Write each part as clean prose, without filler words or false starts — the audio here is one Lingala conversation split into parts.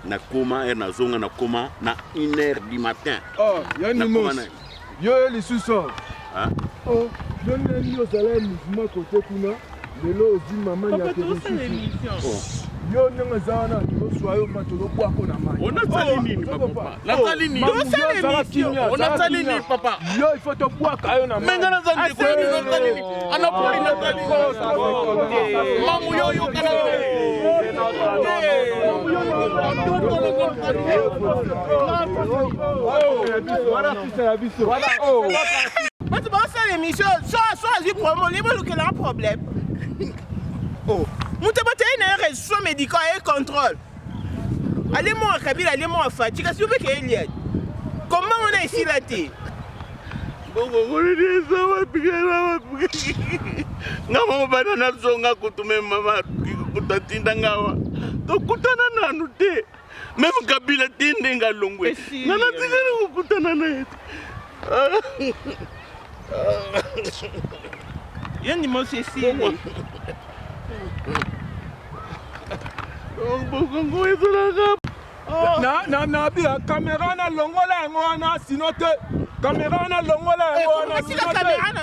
na koma na zonga na koma na 1h du matin. Oh, yani mos. Yo les sous-sol. Hein? Oh, donne-nous au salaire mouvement côté kuna. Lelo odi maman ya Papa, tout ça l'émission. Yo nanga zana to soyo matolo kwa kona mai. On a sali nini papa? Na sali nini? Tout ça l'émission. On a sali nini papa? Yo il faut to boire kayo na mai. Menga na zandi ko ni na sali nini? Ana poli na sali. Mamu yo yo kana. Moi, tu vas faire l'émission. Soit je prends mon livre, il y a un problème. Oh. Nous te battons une soin médical et contrôle. Allez-moi à Kabila, allez-moi à Fatigue. Si vous voulez qu'il y ait. Comment on a ici la thé? Bon, on est des hommes qui ngama banana zonga kutume mama kutatinda ngawa. To kutana nanu te. Même Kabila tinde ngalongwe. Nana tigere kukutana na yetu. Yanni moi c'est ici. Na bia caméra na longola ngona sinote caméra na longola ngona sinote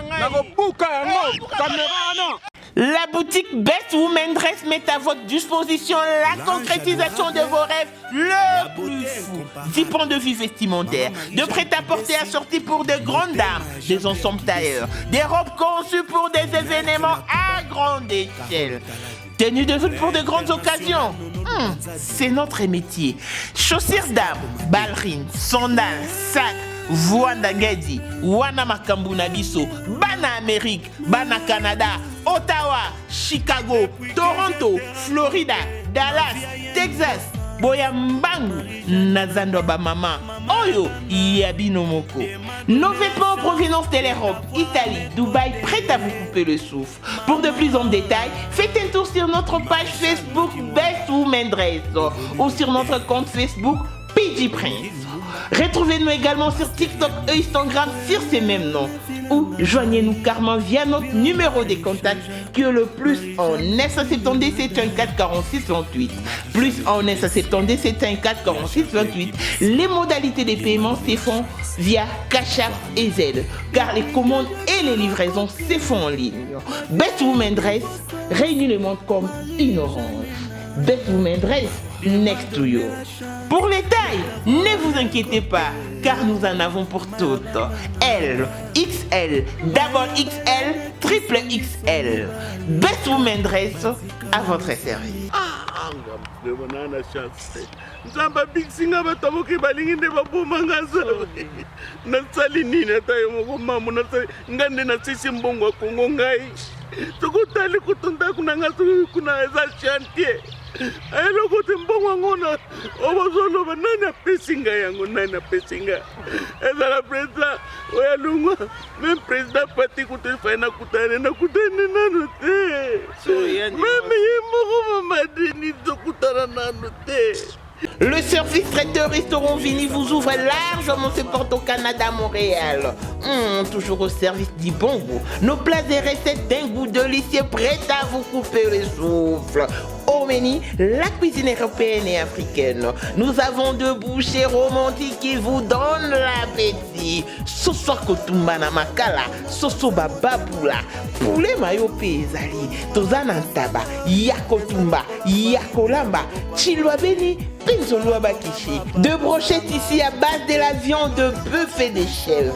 na buka yango caméra na. La boutique Best Women Dress met à votre disposition la concrétisation de vos rêves le plus fou. 10 points de vue vestimentaires, de prêt-à-porter assortis pour de grandes dames, des ensembles tailleurs, des robes conçues pour des événements à grande échelle. Tenue de voûte pour de grandes occasions. C'est notre métier. Chaussures dames, ballerines, sandales, sacs, Voanda Ngedi, Wana Makambuna Biso, Bana Amérique, Bana Canada, Ottawa, Chicago, Toronto, Florida, Dallas, Texas, Boyambangu, Nazando Bamama, Oyo, Yabino Moko. Nos vêtements en provenance de l'Europe, Italie, Dubaï, prêts à vous couper le souffle. Pour de plus en détails, faites un tour sur notre page Facebook Best Women Dress ou sur notre compte Facebook PG Prince. Retrouvez-nous également sur TikTok et Instagram sur ces mêmes noms. Ou joignez-nous carrément via notre numéro de contact qui est le plus en 970 714 46 28. Plus en 970 714 46 28. Les modalités de paiement se font via Cash App et Zelle, car les commandes et les livraisons se font en ligne. Best Women Dress réunit le monde comme une orange. Best Women Dress, next to you. Pour les tailles, ne vous inquiétez pas, car nous en avons pour toutes. L, XL, double XL, triple XL. Best Women Dress à votre service. Nana chance. Nzamba bixinga bataboke balingi nde babomanga za. Nasali nini tayo mo mamu nasali ngande na sisi mbongo wa Kongo ngai. Tukutali kutonda kuna ngasu kuna za chantier. Ayelo kote mbongo ngona obozolo banana pesinga yango nana pesinga. Ezala president oya lunga même président parti kutu faina kutane na kutane nanu te. So yani même yemo madini dokutana nanu te. Le service traiteur restaurant Vini vous ouvre largement ses portes au Canada, Montréal. Toujours au service du bon goût. Nos plats et recettes d'un goût délicieux prêts à vous couper le souffle. Au menu, la cuisine européenne et africaine. Nous avons deux bouchées romantiques qui vous donnent l'appétit. Soso kotumba na makala, soso bababula, poulet mayo pezali, tozana taba, yakotumba, yakolamba, chilwa beni, pinzolwa bakishi. Deux brochettes ici à base de la viande de bœuf et de chèvre.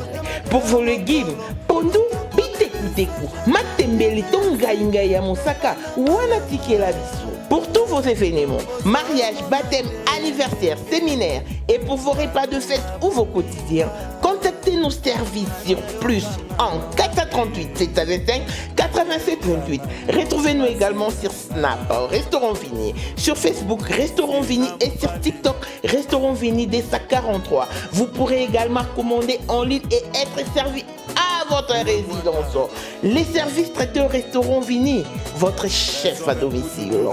Pour vos légumes, pondou, bitekuteku, matembele, tongainga ya mosaka, wana tikela biso. Pour tous vos événements, mariage, baptême, anniversaire, séminaire et pour vos repas de fête ou vos quotidiens, contactez nos services sur plus en 438 725 87 28. Retrouvez-nous également sur Snap, Restaurant Vini, sur Facebook, Restaurant Vini et sur TikTok, Restaurant Vini DESA 43. Vous pourrez également commander en ligne et être servi à votre résidence. Les services traiteurs Restaurant Vini, votre chef à domicile.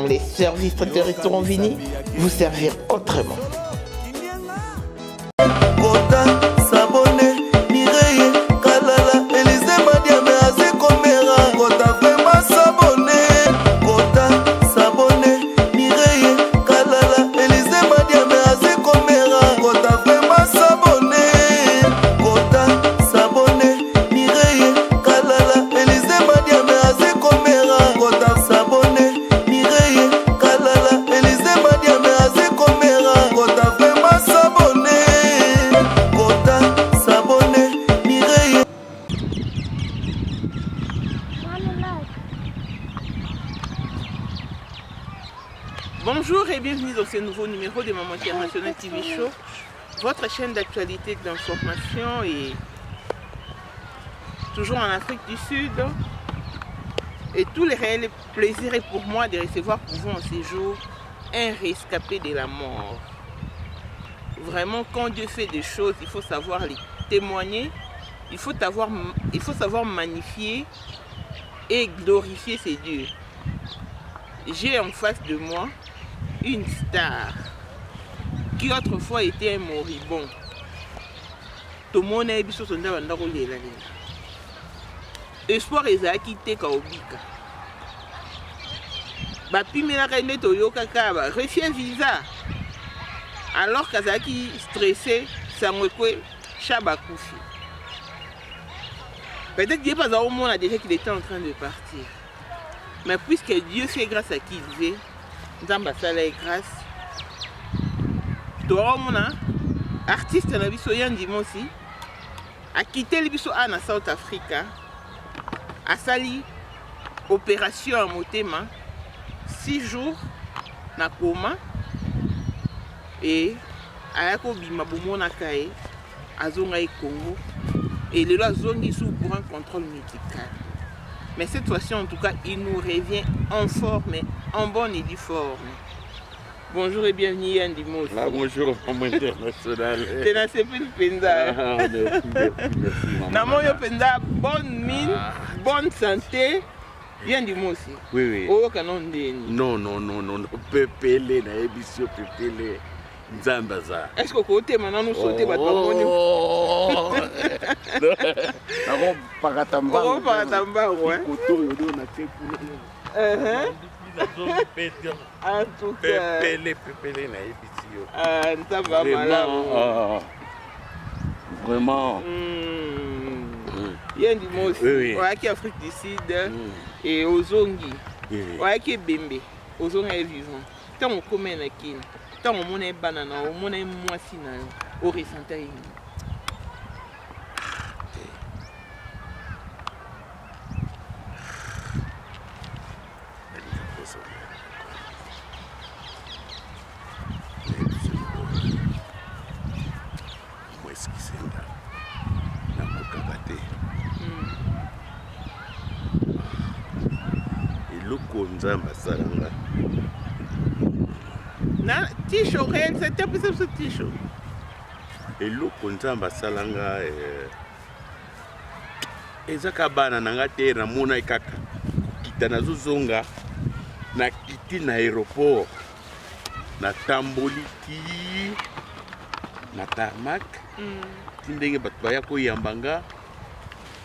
Les services traiteurs Restaurant Vini, vous servir autrement. Sabone, Kota, Sabone, Mireille, Kalala. Bonjour et bienvenue dans ce nouveau numéro de Maman International TV Show, votre chaîne d'actualité et d'information et toujours en Afrique du Sud. Et tout le réel plaisir est pour moi de recevoir pour vous en séjour un rescapé de la mort. Vraiment, quand Dieu fait des choses, il faut savoir les témoigner, il faut savoir magnifier et glorifier ces dieux. J'ai en face de moi une star qui autrefois était un moribond. Tout le monde a eu son espoir ezalaki te kaobika. Bapimelaka nde toyoka kaba refie visa. Alors kazaki stressé, Samwekwe Shabakufi. Peut-être Dieu pas au monde a déjà qu'il était en train de partir. Mais puisque Dieu fait grâce à qui il veut, Nzamba sala et grâce. Toi, mon artiste na biso Yandi Mosi a quitté le biso à South Africa. A sali opération à Motema 6 jours na coma et ayako bima bomona kae azonga e Congo et le azongi sous pour un contrôle médical. Mais cette fois-ci en tout cas il nous revient en forme, en bonne et due forme. Bonjour et bienvenue Yandi Mosi. Ah, bonjour Maman International. Tena sepil penda. Namoyo penda bonne mine, bonne santé. Yandi Mosi. Oui, oui. Oh kanon ndeni. Non. Pepele na émission Pepele. Nzambaza. Est-ce que côté maintenant nous sauter bato bamoni? Nako pakatamba. Oh pakatamba ouais. Koto yodo na tekuna. En tout cas. Pepele na émission. Ah, Nzamba malamu. Vraiment. Yandi Mosi. Oui. Oaki Afrique du Sud et Ozongi. Oaki Bembe. Ozongi est vivant. Tant on commet na kin. Tant on monnaie banana, on monnaie moisi na yo. Au ressentir. Nzamba salanga. Na tisho réel, c'était plus ce tisho. Et le Nzamba salanga ezaka bana nanga te na mona ikaka kita na zozonga na kiti na aéroport na tamboliki na tarmac ndenge bato baya koyambanga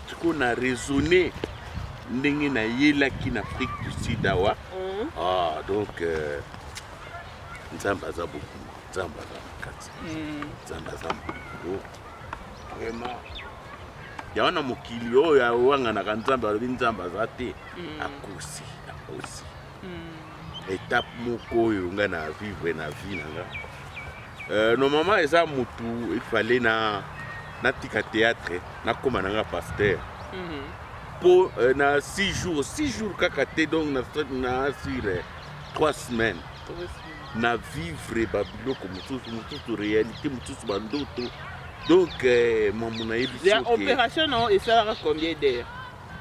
tiko na raisonner ndenge na yelaki na Afrique du Sud awa. Ah donc Nzamba za beaucoup, Nzamba za makati. Nzamba za beaucoup. Vraiment. Ya wana mokili oyo wanga na Nzamba alobi Nzamba za te akosi. Étape moko oyo nga na vivre na vie nanga. Normalement eza mutu il fallait na tika théâtre na koma nanga pasteur. Pour na 6 jours kakate donc na sur 3 semaines na vivre babilo comme tout réalité tout bandoto donc mamuna yebi opération non et ça combien d'heures?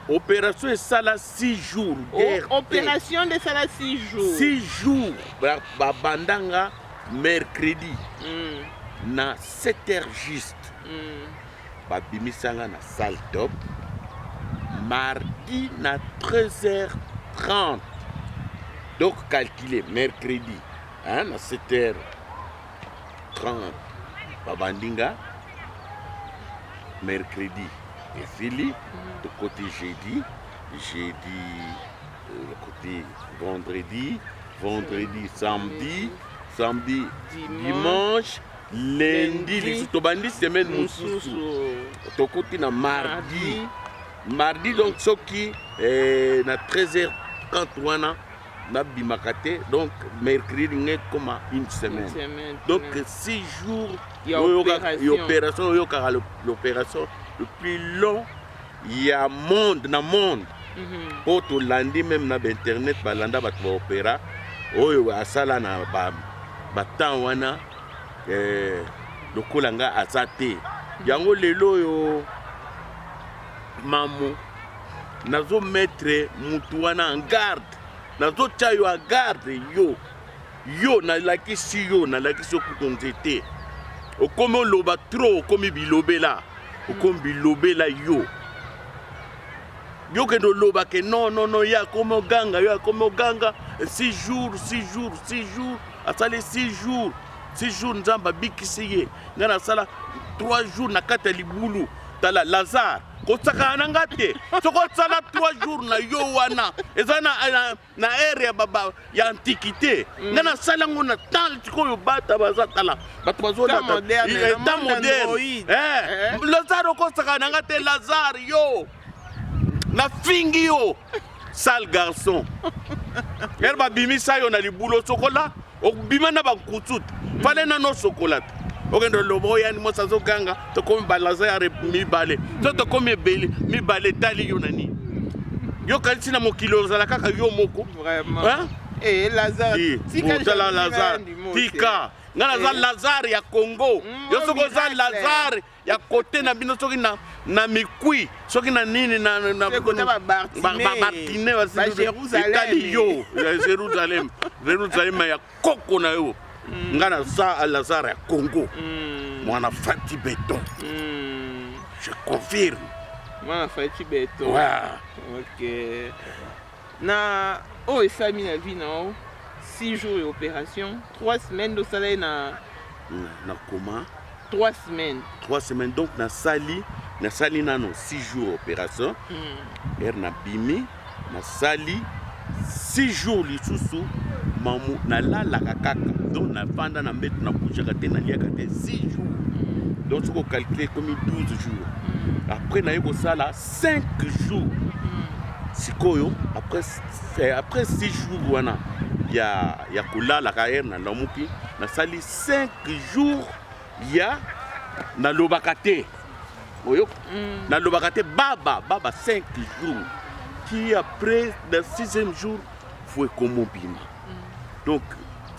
Opération ça là 6 jours. Opération de ça là 6 jours. 6 jours ba bandanga mercredi na 7h juste ba bimisanga na salle top. Mardi na 13h30. Donc calculez mercredi hein, à 7h30 Babandinga. Mercredi et Philly de côté jeudi le côté vendredi samedi dimanche lundi les bandi semaine mususu to côté na mardi donc ce qui na 13h30 wana na bimakate donc mercredi n'est comme une semaine. Donc 6 jours l'opération l'opération le plus long il y a monde na monde pour tout lundi même na internet balanda bat opéra oyo asala na batemps wana lokola nga aza te yango lelo oyo mamu nazomettre mutu wana en garde nazotya yo en garde yo nalakisi yo kutu nzete okomi oloba trop okomi bilobela okomi bilobela yo kende oloba ke non yo akomi oganga 6 jours asali 6 jours nzambe abikisi ye nga nasala 3 jours na kati ya libulu tala Lazare kosaka na nga te soko osala 3 jours na yo wana eza na ere ya antiquité nga nasala ngo na temps sikoyo bata baza tala bato bazolata moderne Lazare okosaka na nga te Lazare yo na fingi yo sale garçon ere babimisa yo na libulu sokola obima na bankutsutu fale nano sokola te okende lobo oyani mosa azoganga tokomi balazare mibale so tokomi ebele mibale tali yo nani yo kalisi na mokili ozala kaka yo moko Lazare tika nga naza Lazare ya Congo yo soki oza Lazare ya kote na bino soki na mikui soki na nini na Bartine etali yo Jerusalem ya koko na yo nga naza Lazare ya Congo mwana Fati Beton je confirme mwana Fati Beton ok na esami na vie na 6 jours d'opération 3 semaines de salaire na comment 3 semaines donc nasali nano 6 jours opération na bimi nasali 6 jours lisusu mamu nalalaka kaka donc nafanda na mbete na bouchaka te naliaka te 6 jours donc soko calculer comme 12 jours après naye kosala 5 jours sikoyo après 6 jours wana ya kulala ka na lamuki nasali 5 jours ya nalobaka te oyo nalobaka te baba 5 jours qui après le 6e jour faut comme bima donc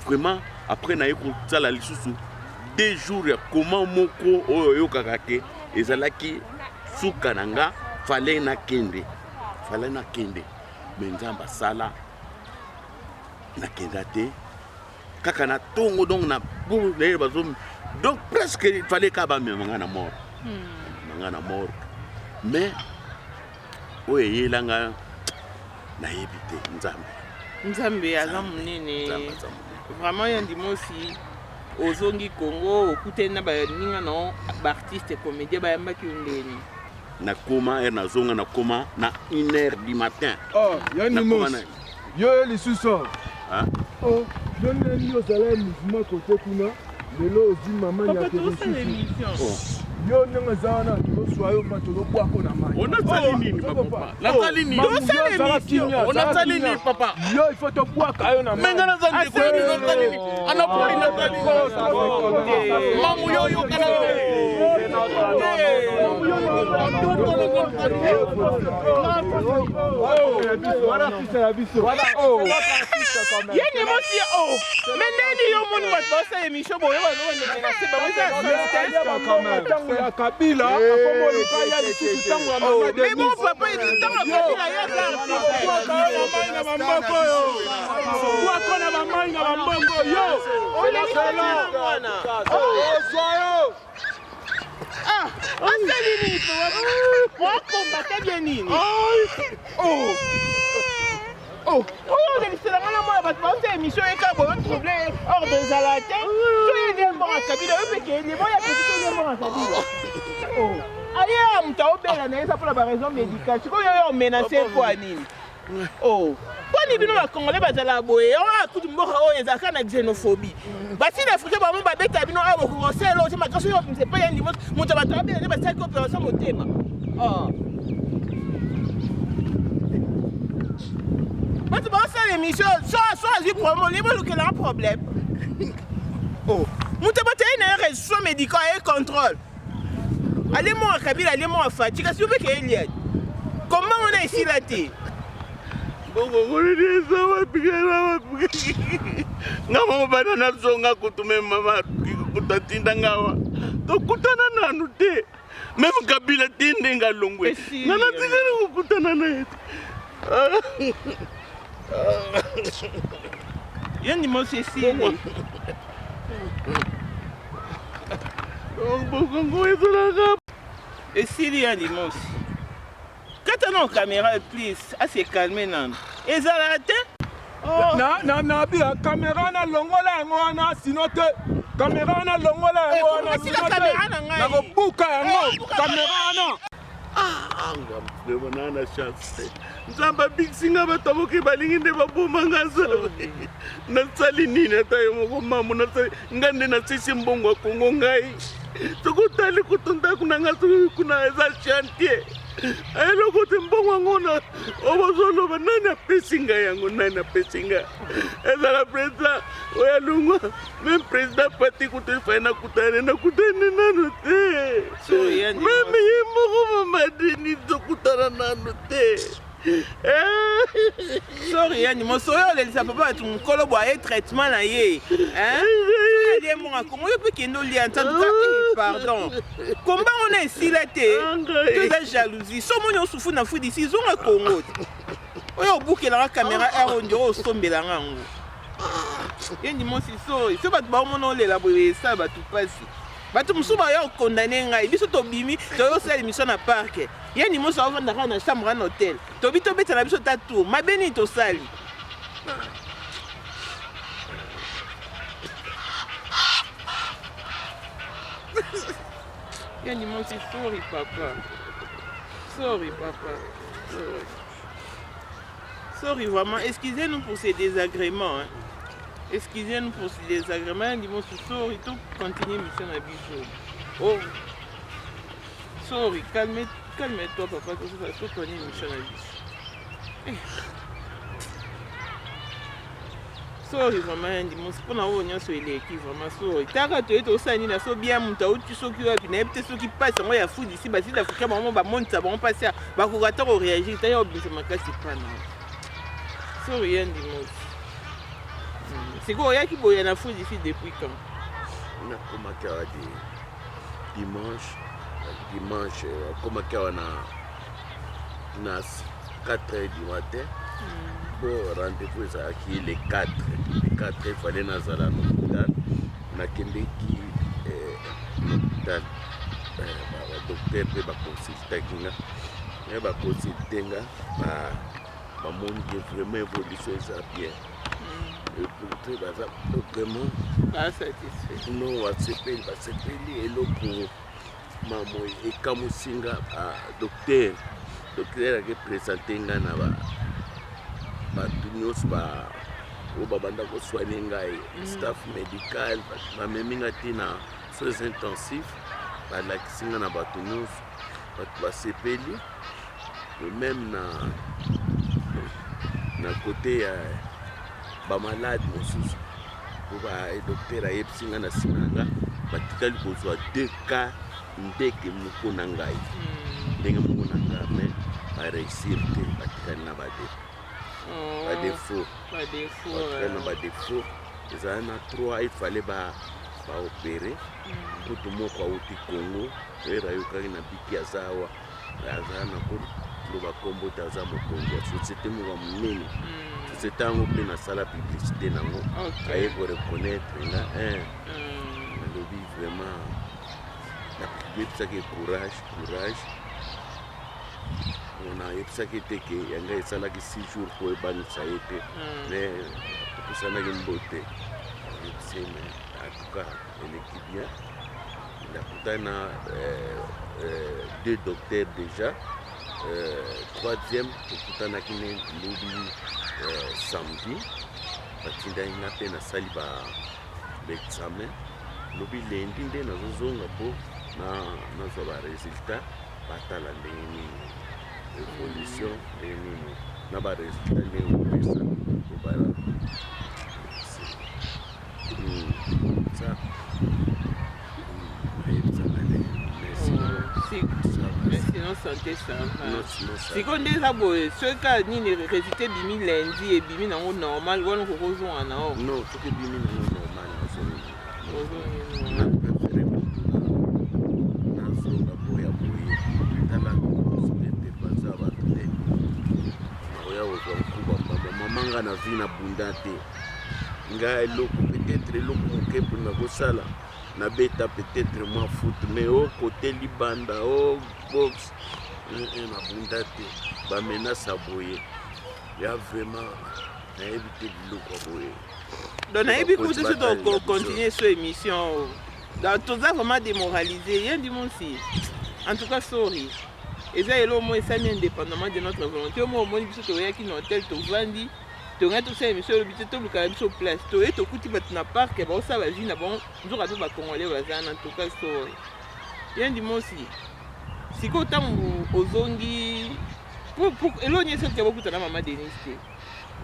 vraiment après naye kosala lisusu 2 jours ya comment moko oyo kakake ezalaki suka nanga fale na kende mais nzamba sala nakenda te kaka na tongo donc na bazom donc presque il fallait kaba manga na mort mais oyo eyelanga nayebi te nzambe aza monene vraiment yandima aussi ozongi Congo okutani na baninga na baartiste comédien bayambaki ndeni nakoma nazonga nakoma na 1h du matin yandimos yo lisusu yo ndeni ozala mouvement kote kuna lelo ozi mama nyakelisusu yo ndenge eza wana tozoswa yo ma tozobwako na mai onasali nini papa nasali nini onasali nini papa yo ifo tobwaka yo na mai menga nazali nasali nini anapoli nasali mamu yo kana yeni mosi meneni yo moni bato basala émission boyo bazondemenase bango ya Kabila akomoluka ya lisusu tango ya mama mais bon papa tango ya Kabila na bamboko yo wako na bamai na bamboko yo osali nini wakombata bie nini oyo ozaliselanga na mwana bato baosala émission eka boyo trouble ordre ezala te soki elembonga Kabila oyo peke elemo ya petite elembonga Kabila aya moto aobela na ye eza mpona baraison médicale sikoyo oyo omenase po ya nini poni bino bakongole bazala boye akutu mboka oyo ezalaka na xénophobie basili africain bamo babeta bino awa bokokosela osi makasi oyo nzepa ya ndimo moto bato abela nde basalaki opération motema bato baosala émission so azwi promo libolukela un problème moto bato aye na ye région médical aye contrôle ale mo ya Kabila ale mo ya Fati kasi obeke eliani comment on a esila te ngongolele sawa bigala ngama bana na zonga kutume mama kutatinda ngawa to kutana nanu te même kabila tinde ngalongwe nana tikere kukutana na yetu yani mo Cécile esili yani mosi kata na caméra please assez calmer nan ezala te na bia caméra na longola yango wana sino te caméra na longola yango wana sino te na kobuka yango caméra wana ngamana na chance nzamba biksinga bataboke balingi nde babomanga nzala nasali nini ata yo moko mamu nasali ngande nasisi mbongo ya kongo ngai tokotali kutonda kunanga soki kuna eza chantier ayeloko te mbongo yango na obozoloba nani apesi ngai yango nani apesi ngai ezala président oyo alungwa même président pati kutu fai nakutane nanu te meme ye moko mamadini tokutana nanu te sorry yani moso oyo olelisa papa batu mokolo bwa ye traitement na ye ye monga kongo yo mpe kende olia ntanduka pardon komba ngo na esila te toza jalousie so moni osufu na fudi si zonga kongo te oyo obukelanga caméra ero ndiro osombelanga yango ye ndimosi sori so bato baomona olela boye esala bato pasi bato mosusu baya okondane ngai biso tobimi toyosala émission na parke ye ndimosi aovandaka na chambre na hotel tobi tobetana biso ta tour mabe nini tosali ye ndimosi sori papa sorry vraiment excusez-nous pour ces désagréments hein. Excusez-nous pour ces désagréments, dis-moi sorry, tout continue mission à bijou. Oh, sorry, calme-toi papa, tout continue mission à bijou. Sorry vraiment, dis-moi c'est pour nous on sur l'équipe vraiment sorry. T'as tu es au sein ni so bien muta ou tu so qui va venir peut-être ceux qui passent moi ya fou d'ici bah si l'Afrique maman ba monte ça va passer ba ko gata ko réagir t'as obligé ma casse pas non. Sorry dis-moi. C'est quoi, il y a qui boit la foule ici depuis quand? On a commencé dimanche, on a commencé à 4h du matin. Bon, rendez-vous ça qui les 4. Les 4, il fallait nous aller à l'hôpital. On a qu'un qui l'hôpital. Le docteur va consulter. Il va consulter. Il montre vraiment évolution ça bien. Vraiment pas satisfait. Non, va s'appeler et l'autre maman et kamusinga docteur a présenté ngana ba tunyos ba obabanda ko soigner ngai staff médical ba meminga tina soins intensifs ba la kisinga na ba tunyos ba s'appeler même na côté ba malade mosusu ba docteur ayebsinga na sinanga batikali kozwa 2 cas ndeke moko na ngai ndenge moko na ngai mais ba réussir te batikali na défaut na ba défaut ezala na 3 il fallait ba opérer kutu moko auti Congo era yokaki na biki azawa azala na loba kombo taza mokongo société moko munene société yango mpe nasala publicité nango aye ko reconnaître nga nalobi vraiment yebisaki courage ona yebisaki te ke yanga esalaki 6 jours po ebangisa ye te mais tokusanaki mbote yebiseme en tout cas eleki bien nakutana 2 docteurs déjà troisième tokutanaki ne lobi samedi batindaki nga mpe nasali baexamen lobi lendi nde nazozonga mpo nazwa baresultat batala ndenge nini évolution ndenge nini na baresultat ndenge kopesa obala ça ayebisaka nde merci sinon santé ça va. Non, sinon ça. Si on dit ça, ce cas ni résultat bimi lundi et bimi nango normal, on ko rozo ana o. Non, faut que bimi nango normal na so. Rozo Na préféré na so ba boya boya. Tala so te pasa ba te. Boya wo ko kuba mama nga na vie na bunda te. Nga eloko peut-être eloko mokepo na kosala. Na beta peut-être moi foot mais au côté libanda au box na bunda te ba menace aboye ya vraiment na éviter biloko aboye donc na ebi ko to continuer cette émission dans tout ça vraiment démoralisé rien du monde si en tout cas sorry et ça elo mo ça indépendamment de notre volonté mo mo biso to ya ki no hotel to vandi to nga to ça émission le biso to luka biso place to et to kuti bat na parc ba ça va vie na bon nzoka to ba congolais bazana en tout cas sorry rien du monde si si ko tamu ozongi pour éloigner cette que beaucoup na maman Denis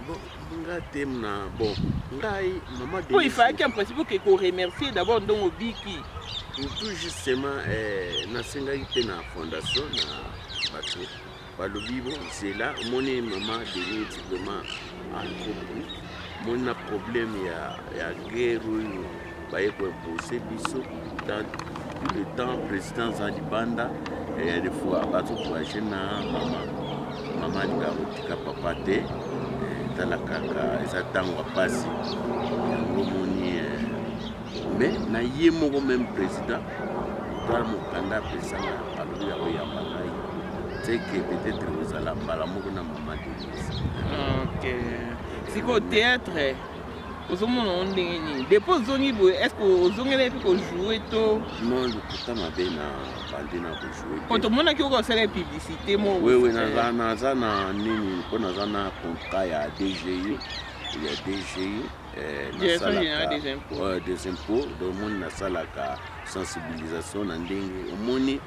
bon nga tem na bon ngai maman Denis bon il fallait qu'en principe que ko remercier d'abord donc obiki tout justement na sengaki pe na fondation na bato balobi bon c'est là moni maman Denis vraiment en mon a problème ya guerre baye ko imposer biso dans tout le temps président Zalibanda et des fois bato ko na mama linga papa te tala kaka eza tango pasi yango moni mais na ye moko même président tala mokanda pesanga alobi ya koyamba ngai c'est que peut-être ozala mbala moko na mama Denis. Ok si ko théâtre ozomona ondenge nini depuis ozongi boye est ce que ozongela epi kojouer to non lokuta mabe na bandi na kojouer po tomonaki okosala publicité mo oui naza na nini mpo naza na contrat ya DGI ya DGI Direction générale des impôts donc omoni nasalaka sensibilisation na ndenge omoni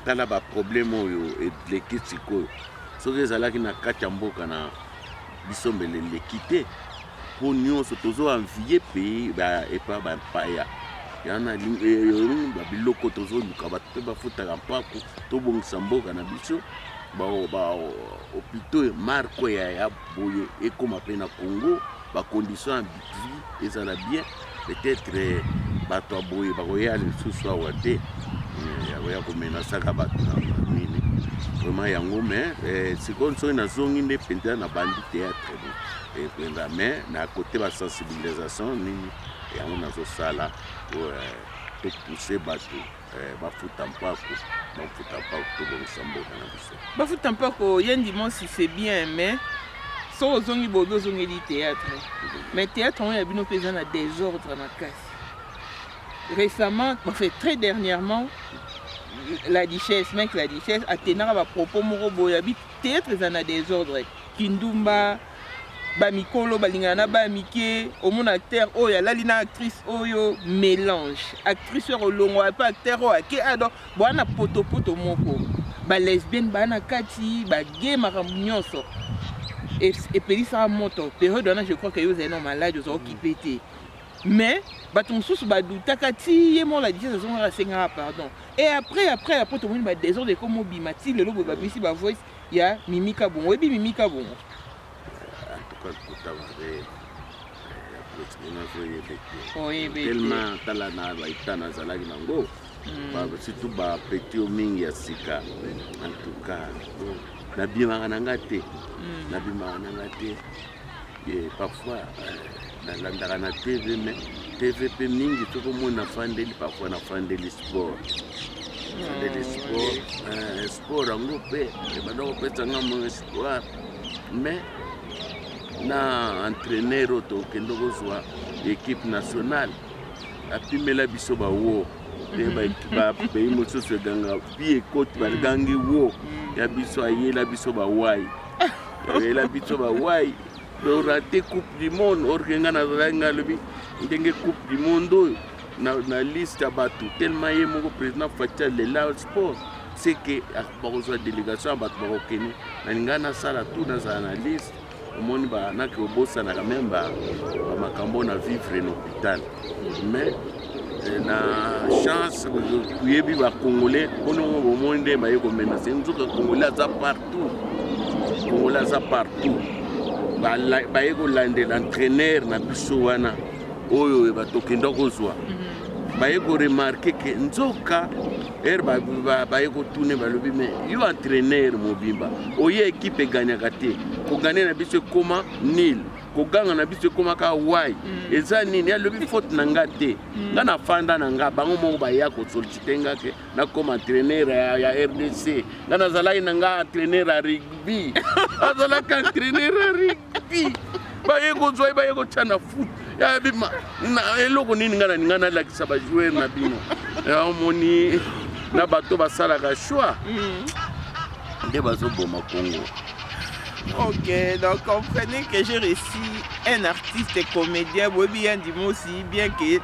tala baproblème oyo eleki sikoyo soki ezalaki na kati ya mboka na biso mbele eleki te mpo nyonso tozoanvie pays epa bampaya yana babiloko tozoluka bato mpe bafutaka mpako tobongisa mboka na biso hôpitaux marque ya boye ekoma mpe na Congo bacondition ya vie ezala bien peut-être bato ya boye bakoya lisusu awa te yakoya komenasaka bato na nini vraiment yango mais sikoyo soki nazongi nde mpenza na bandi théâtre ependa mais na côté basensibilisation nini yango nazosala topousse bato bafuta mpako tobongisa mboka na biso bafuta mpako yendimo si c'est bien mais so ozongi bobi ozongeli théâtre mais théâtre on ya bino mpe eza na désordre makasi récemment enfin très dernièrement la Duchesse atenaka bapropos moko boye abi théâtre eza na désordre kindumba bamikolo balingana na bamike omona acteur oyo alali na actrice oyo mélange actrice oyo olongo ape acteur oyo ake ado bwana potopoto moko balesbienne bana kati bagay makambo nyonso epelisaka moto période wana je crois que yo ozali na malade ozokipe te mais bato mosusu badutaka ti ye mo la Duchesse azongaka asengaka pardon et après tomoni badésordre ekoma obima ti lelo boye babimisi bavoice ya Mimika Bongo oyebi Mimika Bongo tellement tala na baita nazalaki nango surtout bapeti o mingi ya sika en tout cas nabimaka nanga te parfois nalandaka na TV mais TV mpe mingi tokomona nafandeli parfois nafandeli sport sport yango mpe ebanda kopesanga mo espoir mais na entraîneur oyo tokende kozwa équipe nationale apimela biso bawo te bapays mosusu eganga pi ekoti bagangi wo ya biso ayela biso bawai orate coupe du monde orke nga nazalaki nga alobi ndenge coupe du monde oyo na liste ya bato tellement ye moko président fatia lela sport c'est que bakozwa délégation ya bato bakokende nalinga nasala tout nazala na liste omoni banaki obosanaka meme bamakambo na vivre na hôpital mais na chance kuyebi ba Congolais kono bomonde ba yeko menacer nzoka Congolais za partout Congolais za partout ba yeko lande l'entraîneur na biso wana oyo ba tokenda kozwa ba yeko remarquer que nzoka ba yeko tourner ba lobi mais yo entraîneur mobimba oye équipe gagnaka te ko gagner na biso koma nil koganga na biso koma ka wai eza nini ya lobi faute na nga te nga na fanda na nga bango moko baya ko solliciter nga ke na comme entraîneur ya RDC nga nazalaki na nga entraîneur ya rugby azalaka entraîneur ya rugby baye ko zwa baye ko tana foot ya bima na eloko nini nga na lakisa ba joueur na bino ya omoni na bato basalaka choix nde bazoboma Congo. Ok, donc comprenez que j'ai réussi un artiste et comédien, bien dit aussi, bien que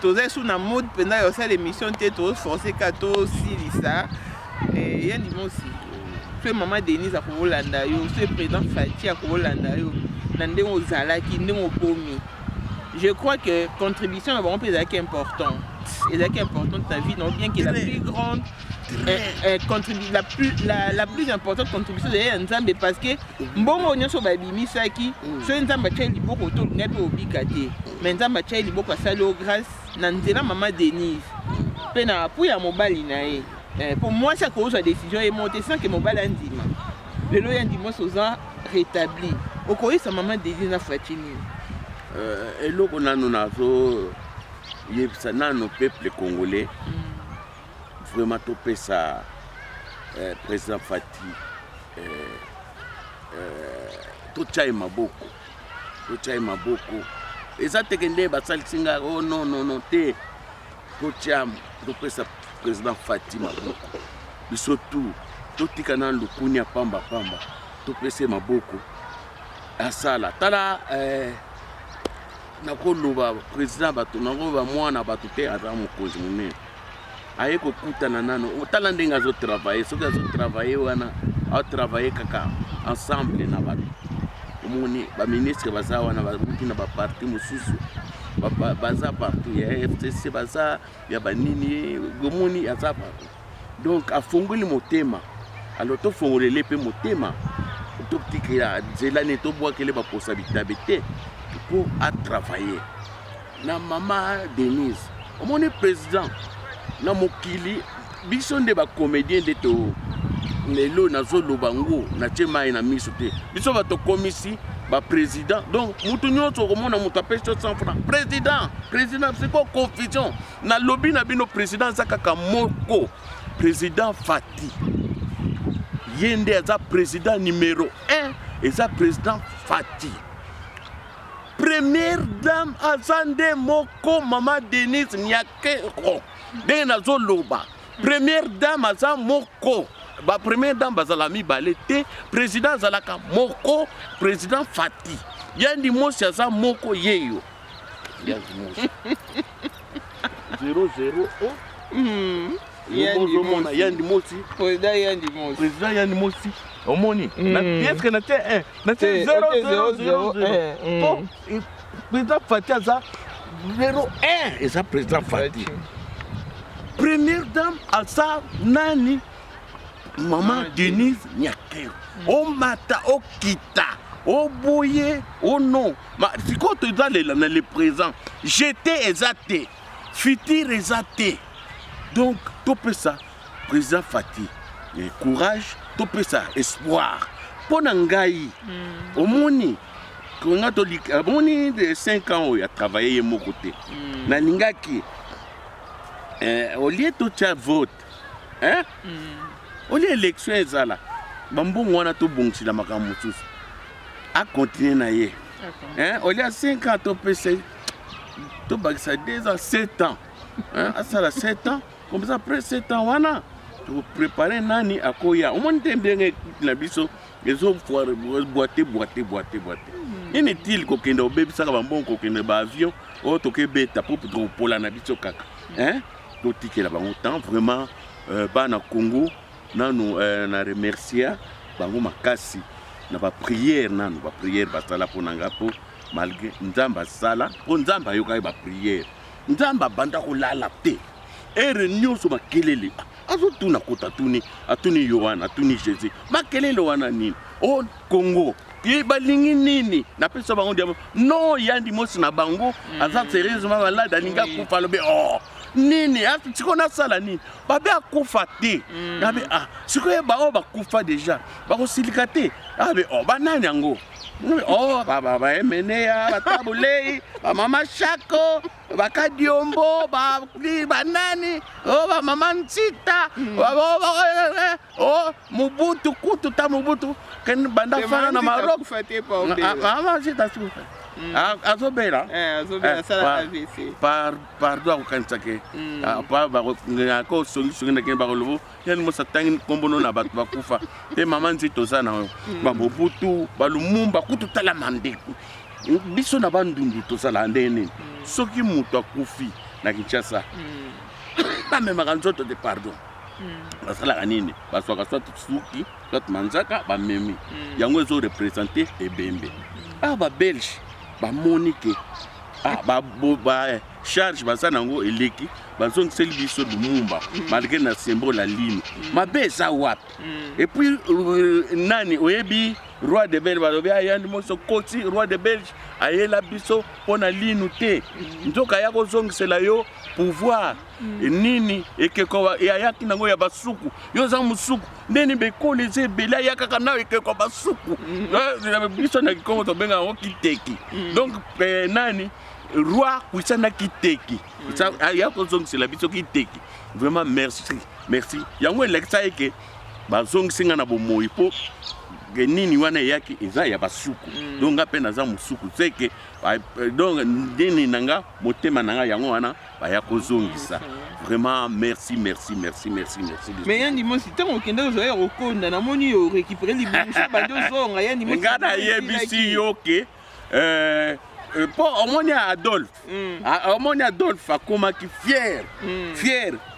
tous les sous la mode pendant l'émission, tu es tous forcé qu'à toi aussi, ça. Et il y a dit aussi, tu es maman Denise à Kovolanda, tu es président Fatih à Kovolanda, tu es aux Zalaki, tu es aux Pomi. Je crois que la contribution est vraiment plus importante. Et c'est important de ta vie, non bien que la plus grande. La plus importante contribution de Nzambe parce que mbongo nyonso babimisaki so Nzambe tshai liboko to ngape obikate mais Nzambe tshai liboko asalo grâce na nzela maman Denise pe na apu ya mobali na ye pour moi ça cause la décision est montée sans que mobali andima lelo ya ndimo soza rétabli okoyisa maman Denise na Fatini eloko nanu nazo yebisa nanu peuple congolais vraiment topé ça président Fatih tochai maboko eza tekende basalisinga oh non te tocham topé ça président Fatih maboko biso tout totika na lukuni pamba topé ça maboko asala tala na koloba président bato na ko ba mwana bato te ata mokonzi munene aye ko kutana nano otala ndenge azo travailler soki azo travailler wana a travailler kaka ensemble na bato omoni ba ministre baza wana babuki na ba parti mosusu baza partout ya FCC baza ya banini gomoni aza partout donc afongoli motema alors to fongolele pe motema to tikira zela ne to boakele ba possibilité pour à travailler na maman Denise omoni président na mokili biso nde ba comédien de to lelo nazo lobango na chema na miso te biso ba to komisi ba président donc mutu nyonso komona mutu apesho 100 francs président c'est quoi confusion na lobby na bino président zakaka moko président Fatih yende aza président numéro 1 et ça président Fatih première dame azande moko maman Denise Nyakero de nazo loba première dame aza moko ba première dame bazala mibale te président zalaka moko président Fatih yandi mosi aza moko yeyo yandi mosi 0-0 yandi mosi président yandi mosi omoni na pièce que na te 1 na te 0-0 président Fatih aza 0-1 et ça président Fatih première dame aza nani maman Denise Nyakero o mata o kita o boye o non ma siko to dans le présent j'étais exacté futur exacté donc topé ça président Fatih courage topé ça espoir pona ngai omoni konga to omoni de 5 ans il a travaillé mon côté na lingaki au lieu de faire vote hein au lieu élection ezala bambongo wana to bongisi la makambo mosusu a continuer na ye hein au lieu 5 ans to pese to bakisa 2 ans 7 ans hein asala 7 ans comme ça après 7 ans wana to préparer nani akoya au moins tembenge la biso ezo foire boiter inutile ko kende obebisa ka bambongo ko kende ba avion o to ke beta pour pola na biso kaka hein to tikela bango temps vraiment bana Congo nanu na remercier bango makasi na ba prière nanu ba prière basala ponanga po malgré nzamba sala po nzamba yoka ba prière nzambe abanda kolala te ere nyonso makelele azotuna kota atuni Yohana atuni Jésus makelele wana nini o Congo ye balingi nini napesa bango diamo non yandi mosi na bango aza sérieusement malade alinga kufa lobe oh nini sikona sala nini babe akufa te nabe sikoye bao bakufa déjà bakosilika te abe oh banani yango oh baba emeneya batabulei bamama Shako bakadiombo banani oh bamama Ntita oh Mobutu kutu ta Mobutu ken banda fana na Maroc mama Ntita sufa azobela sala AVC pardon akansake pa ko songi na ken bakolobo yani mosatangi kombono na bato bakufa te mama Ntita osana ba Mobutu balumumba kutu tala mandeku biso na bandundu tosala ndene soki mutu akufi na Kinshasa bamemaka nzoto de pardon basalaka nini baswaka soit suki soit manzaka bamemi yango ezo représente ebembe babelge bamoni ke charge baza nango eleki bazongiseli biso lumumba malgré na symbole ya lino mabe eza wapi et puis nani oyebi roi de Belge balobi ayandi moso koti roi de Belge ayela biso mpona linu te nzoka ya kozongisela yo pouvoir nini ekeko ayaki nango ya basuku yo oza mosuku ndeni bekolo eza ebele ayakaka nayo ekeko basuku biso na Kikongo tobenga yango kiteki donc nani roi kuisana kiteki ya kozongisela biso kiteki vraiment merci yango elekisa eke bazongisinga na bomoi po nini wana yaki eza ya basuku donc ngape naza musuku seke donc ndeni nanga motema nanga yango wana baya kozongisa vraiment merci mais yandi mosi tango kenda zo ya okonda na moni yo récupérer libumisa bando zonga yandi mosi ngana yebisi yoke pour Adolphe Adolphe akomaki fier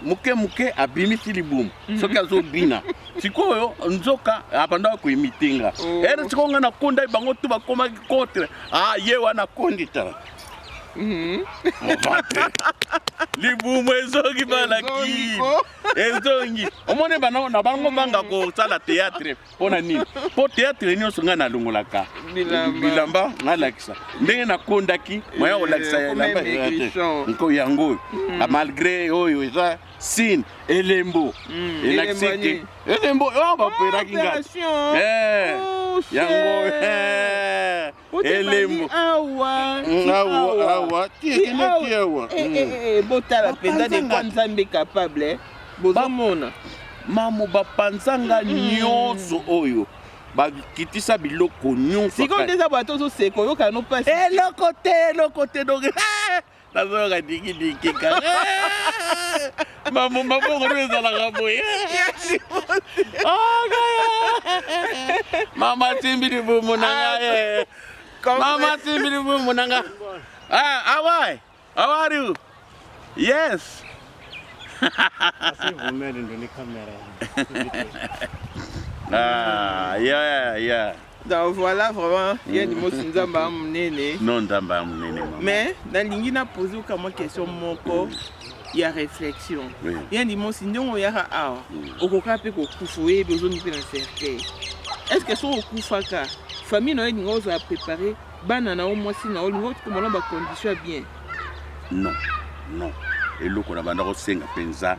muke abimisi libumu soki azobina sikoyo nzoka abanda koimitenga ere sikonga na konda bango tu bakomaki contre ye wana kondita libumu ezongi balaki ezongi omone bana na bango banga ko sala théâtre pona nini po théâtre nyonso nga na longolaka bilamba ngalakisa ndenge na kondaki moya olakisa ya lamba nko yango malgré oyo eza sin elembo elakiseke elembo baperaki nga yango elembo awa tiawa botala penda de kwa Nzambe capable bozomona mamo bapanzanga nyonso oyo bakitisa biloko nyonso siko ndeza bato zoseko yoka no pasi eloko te donc nazoyoka dikidikika mamo ezalaka boye mama timbili bumu nanga mama timbili bumu nanga how are you? Yes. Yeah. Donc voilà vraiment, il y a des mots qui nous ont non, d'amba munene. Mais dans l'ingina posé comme question moko, il y a réflexion. Il y a des mots qui nous ont dit ah, au cas où kufoué besoin de faire cercueil. Est-ce que son kufaka famille n'a pas à préparer banana au moins si na au niveau comment on va condition bien. Non. Eloko na banda ko senga penza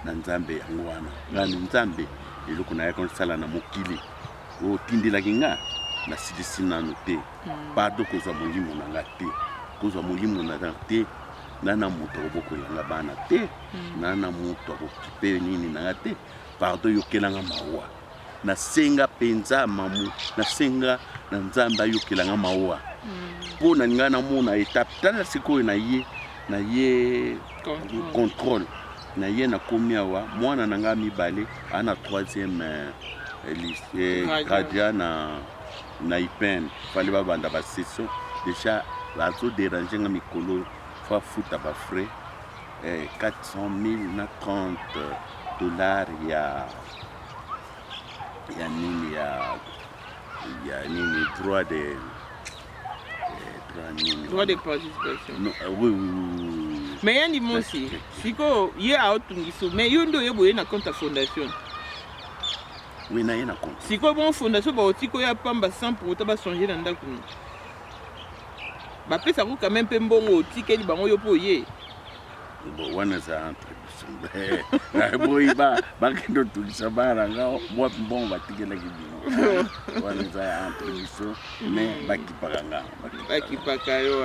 na Nzambe yango wana. Ngani Nzambe eloko na yako sala na mokili. O tindila kinga na sidisi nanu te. Pardon kozwa molimo na ngate. Kozwa molimo na ngate nana moto oboko yanga bana te. Nana moto okipe nini na ngate. Pardon yokelanga mawa. Na senga penza mamu na senga na Nzambe yokelanga mawa. Po na ngana mona étape tala sikoyo na ye contrôle na ye na komi awa mwana nanga mibale ana 3e lycée gradia na IPN fali babanda ba session déjà bazo déranger nga mikolo fa futa ba frais 400,000 na $30 ya nini droit de participation. Non, oui. Mais yandi mosi siko ye aotungiso mais yo ndo yeboye na compte fondation. Oui na yena compte. Siko bon fondation ba otiko ya pamba 100 pour otaba changer na ndako. Ba pesa ko quand même pe mbongo otikeli bango yo po ye. Bon wana za entre boy ba kendo tulisa bara nga moi bon ba tikela kibi. Wana za entre biso mais bakipaka yo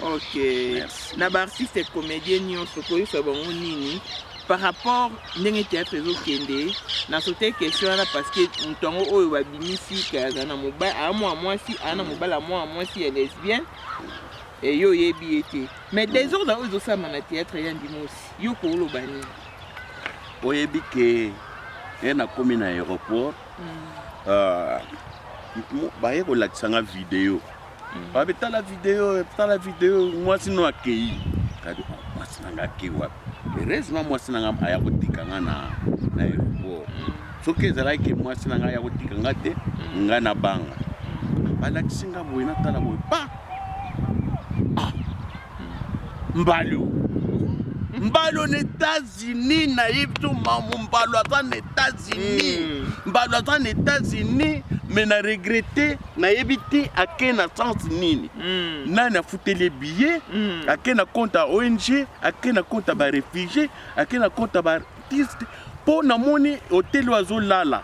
OK. Merci. Na ba artiste comédien nyonso ko yosa bango nini par rapport ndenge théâtre ezokende na sote question là parce que ntongo oyo babimisi kaza na mobile a moi si ana mobile a moi si est lesbienne et yo yebi été mais des autres dans ça na théâtre yandi mosi yo ko lo bani oyebi ke ena komi na aéroport baye kolakisa nga video babe tala video mwasi no akei kadi mwasi nanga akei wapi heureusement mwasi nanga aya kotika nga na aéroport soki ezalaki mwasi nanga aya kotika nga te nga na banga balakisi nga boye natala boye pa mbalo na États-Unis na yibtu mamu mbalo aza na États-Unis mbalo aza na États-Unis mais na regretter na yebite ake na sens nini nani afuteli billet ake na compte à ONG ake na compte ba réfugié ake na compte ba artiste po na moni hôtel oiseau lala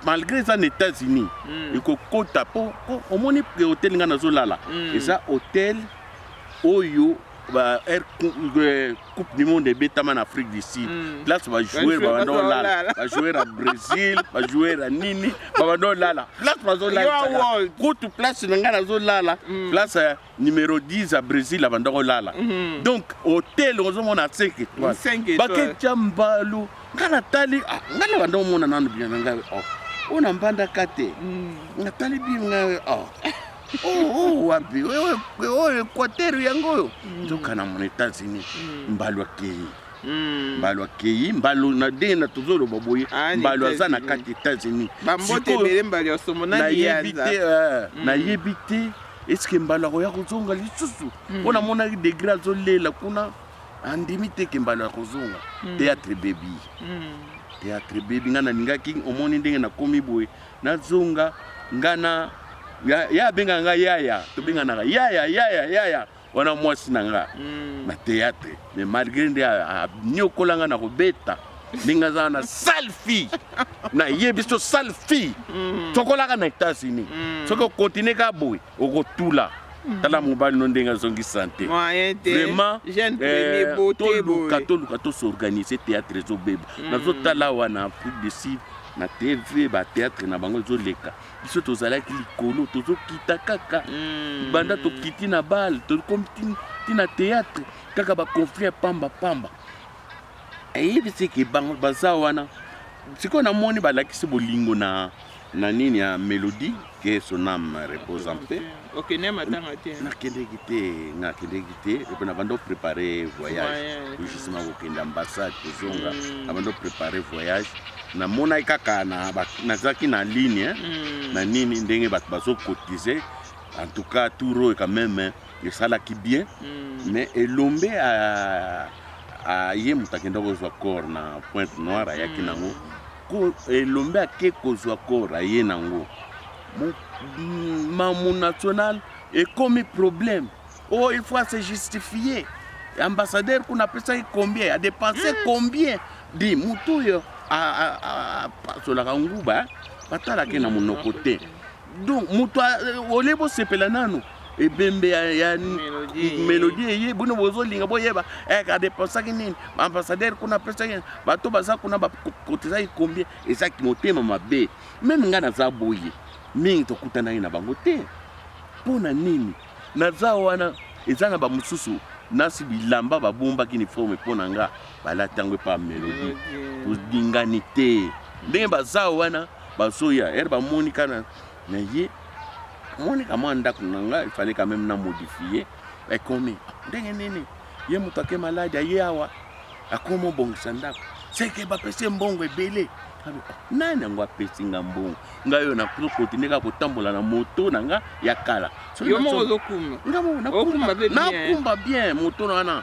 malgré ça aux États-Unis il faut compter pour au moins que hôtel nga nazo lala et ça hôtel oyo ba coupe du monde betama en Afrique du Sud place va jouer ba non lala va jouer à Brésil va jouer à nini ba non lala place va zo lala toute place nga nazo lala place numéro 10 à Brésil avant de lala donc hôtel on mona 5 étoiles ba ke chambalo ngana tali ngana bando mona nanu bien nga ona mbanda kate ngatali bi nga wapi wewe Equateur yango nzoka mon États-Unis mbalo akei mbalo na dena tozolo baboye mbalo aza na kati États-Unis bambote bele mbalo somona liaza na yebite est-ce que mbalo ya kozonga lisusu ona mona degré azolela kuna andimi te ke mbalo ya kozonga théâtre baby ngana ningaki omoni ndenge na komi boye nazonga ngana ya benga nga yaya to benga na yaya wana mwasi nanga na théâtre mais malgré nde nyokolanga na kobeta ninga za na selfie na yebiso selfie tokolaka na États-Unis soko continue ka boy okotula tala mobile no ndenga zongi santé vraiment jeune premier beauté toluka to s'organiser théâtre zo beba nazo tala wana Afrique du Sud na TV ba théâtre na bango zo leka biso tozalaki likolo tozo kita kaka banda to kiti na bal to comme na théâtre kaka ba conflit pamba et bisi ki bango baza wana siko na moni balakisi bolingo na nini ya Mélodie que son âme repose en paix. OK, nema tanga te. Na kende gité et puis avant de préparer voyage justement au kenda ambassade kozonga avant de préparer voyage na mona kaka na zaki na ligne na nini ndenge bat bazo cotiser en tout cas tout quand même ça là qui bien mais elombe a yem takenda kozwa corps na Pointe Noire ya kinango ko elombe ake kozwa corps aye nango mon national et comme problème il faut se justifier ambassadeur qu'on appelle ça combien a dépensé combien dit mutuyo sur la nguba batala ke na monokote donc mutu olebo sepela nanu et bembe ya Mélodie ye bono bozo linga boyeba a dépensé nini ambassadeur qu'on appelle ça bato baza kuna ba cotiser combien et ça qui motema mabe même ngana za boye mingi tokutana na bango te pona nini naza wana ezana ba mususu nasi bilamba babomba ki uniforme pona nga balatango pa Mélodie tudingani te ndenge baza wana basoya ba monika na ye monika manda kunanga il fallait quand même na modifier et comme ndenge nini ye mutake malade ye awa akomo bongo sandako c'est que ba pese mbongo ebele nani yango apesi nga mbongo ngai oyo nakokontinue kaka kotambola na moto na nga ya kala yo moko ozokumba nakumba bien moto wana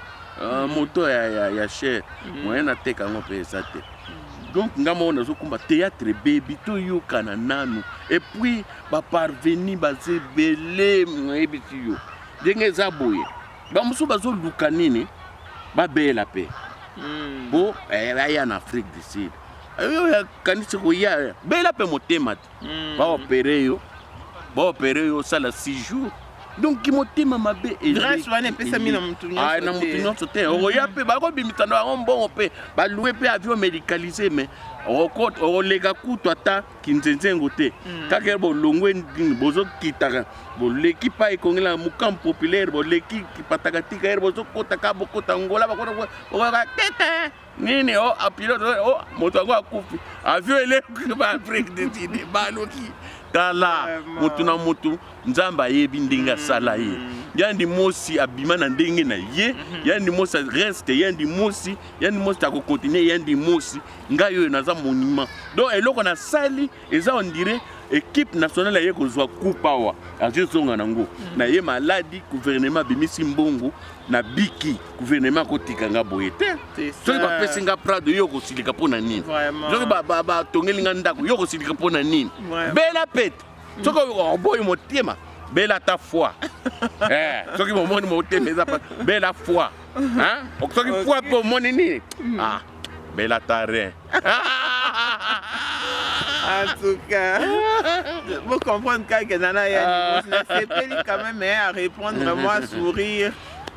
moto ya cher moyen nateka yango mpe eza te donc nga moko nazokumba théâtre bebi toyokana nanu et puis baparveni baza ebele moyebisi yo ndenge eza boye bamosusu bazoluka nini babela mpe bo aya na Afrique du Sud yo yakanisi koya bela mpe motema te baopere yo osala 6 jours donc motema mabe grâce wana epesami na mutu nyonso te okoya mpe bakobimisana bango mbongo mpe balue mpe avion médicalisé mais okoleka kutu ata kinzenzengo te kaka bolongwe bozokitaka boleki pa ekongela mokamp populaire boleki patakatika ere bozokotaka bokota ngola bakoka tete nini apilote moto yango akufi avion eleki ba Afrique du Sud baloki tala motu na motu nzambe ayebi ndenge asala ye yandi mosi abima na ndenge na ye yandi mosi reste yandi mosi akokontinue yandi mosi ngai oyo naza monument donc eloko na sali eza on dirait équipe nationale ye kozwa coupe awa azozonga nango na ye maladi gouvernement bimisi mbongo na biki gouvernement kotika nga boye te soki bapesi nga prado yo kosilika mpona nini soki batongeli nga ndako yo kosilika mpona nini bela pete soki oboyi motema bela ta foi soki momoni motema eza bela foi soki foi mpe omoni nini bela ta rien. En tout cas, vous comprenez que Nana c'est quand même à répondre, vraiment à sourire,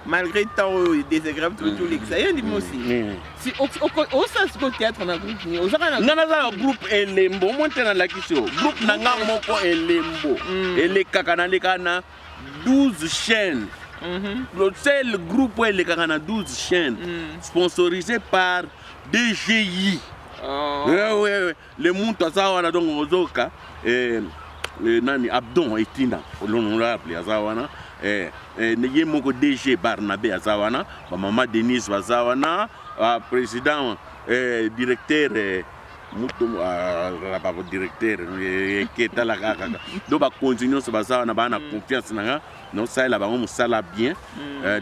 malgré tant désagréable tout les ça y est aussi. Si au sens du théâtre on a groupe Elembo, moi t'es dans la question. Groupe Nanga Moko Elembo, et les Kakana 12 chaînes. Le seul groupe où les Kakana 12 chaînes, sponsorisé par DGI. Le monde azawana donc ozoka nani Abdon Etina l'honorable azawana neye moko DG Barnabé azawana ba mama Denise azawana président directeur muto ba directeur keta la kaka do ba continuer so bazawana ba na confiance nanga non ça la ba mo sala bien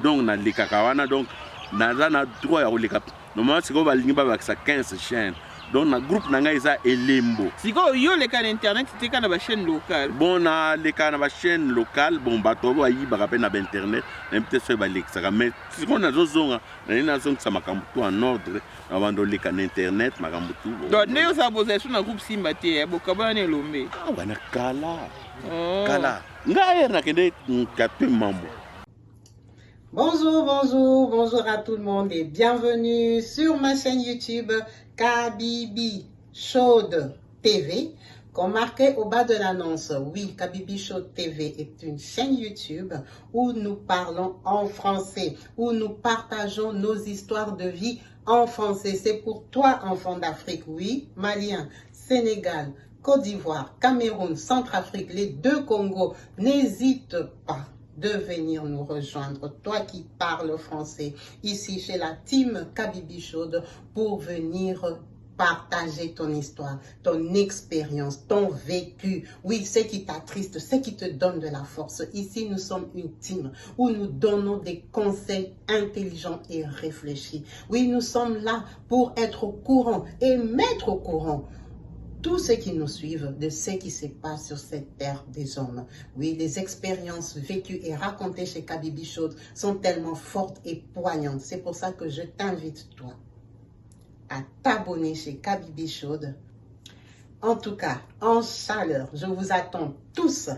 donc na likaka wana donc na droit ya kolika normalement c'est qu'on va lingi ba 15 chaînes. Donc le groupe nanga eza Elembo. Si ko yo le kan internet c'était kana ba chaîne locale. Bon na le kana ba chaîne locale bon bato ba yi ba rappel na internet même peut-être so ba lexa mais si on a zozonga na zonga sa makambu tout en ordre avant de le kan internet makambu tout. Donc ne yo sa poser sur na groupe Simba te bokaba na lombe. Wana kala. Kala. Nga na kende kape mambo. Bonjour à tout le monde et bienvenue sur ma chaîne YouTube Kabibi Chaude TV. Comme marqué au bas de l'annonce, oui, Kabibi Chaude TV est une chaîne YouTube où nous parlons en français, où nous partageons nos histoires de vie en français. C'est pour toi, enfant d'Afrique, oui, Malien, Sénégal, Côte d'Ivoire, Cameroun, Centrafrique, les 2 Congos. N'hésite pas de venir nous rejoindre, toi qui parles français, ici chez la team Kabibi Chaude, pour venir partager ton histoire, ton expérience, ton vécu. Oui, ce qui t'attriste, ce qui te donne de la force. Ici, nous sommes une team où nous donnons des conseils intelligents et réfléchis. Oui, nous sommes là pour être au courant et mettre au courant tous ceux qui nous suivent de ce qui se passe sur cette terre des hommes. Oui, les expériences vécues et racontées chez Kabibi Chaude sont tellement fortes et poignantes. C'est pour ça que je t'invite, toi, à t'abonner chez Kabibi Chaude. En tout cas, en chaleur, je vous attends tous